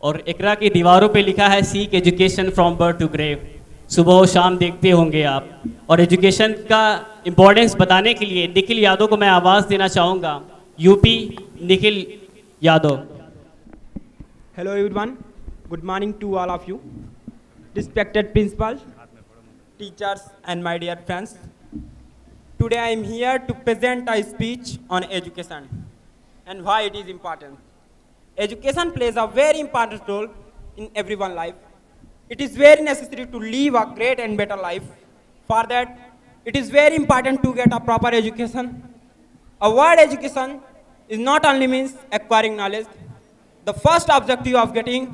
और इकरा की दीवारों पे लिखा है seek education from birth to grave. सुबह और शाम देखते होंगे आप। और एजुकेशन का इम्पोर्टेंस बताने के लिए निखिल यादव को मैं आवाज़ देना चाहूँगा। UP Nikhil Yadav. Hello everyone, good morning to all of you. Respected principal, teachers and my dear friends. Today I am here to present a speech on education and why it is important. Education plays a very important role in everyone's life. It is very necessary to live a great and better life. For that, it is very important to get a proper education. A word education is not only means acquiring knowledge. The first objective of getting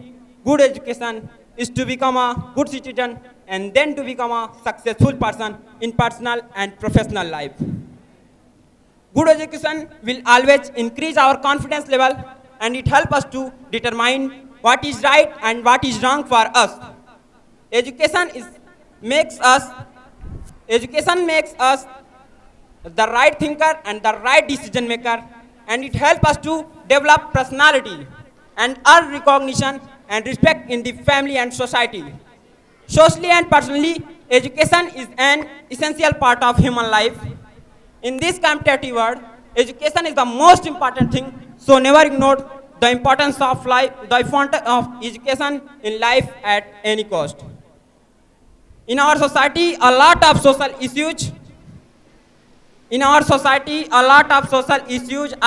good education is to become a good citizen and then to become a successful person in personal and professional life. Good education will always increase our confidence level and it helps us to determine what is right and what is wrong for us. Makes us Education makes us the right thinker and the right decision maker, and it helps us to develop personality and earn recognition and respect in the family and society. Socially and personally, education is an essential part of human life. In this competitive world, education is the most important thing, so never ignore the importance of education in life at any cost. In our society, a lot of social issues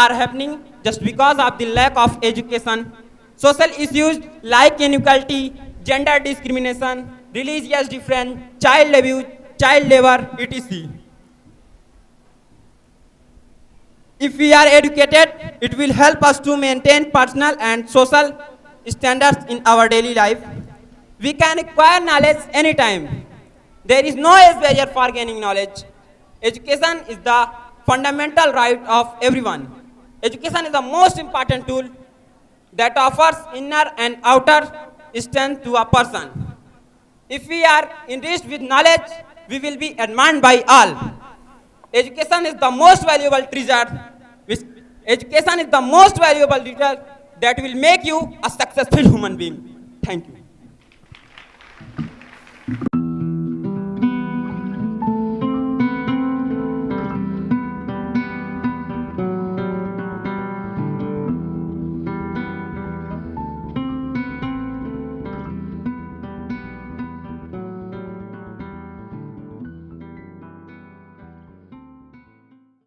are happening just because of the lack of education. Social issues like inequality, gender discrimination, religious difference, child abuse, child labor, etc. If we are educated, it will help us to maintain personal and social standards in our daily life. We can acquire knowledge anytime. There is no age barrier for gaining knowledge. Education is the fundamental right of everyone. Education is the most important tool that offers inner and outer strength to a person. If we are enriched with knowledge, we will be admired by all. Education is the most valuable treasure. Education is the most valuable treasure that will make you a successful human being. Thank you.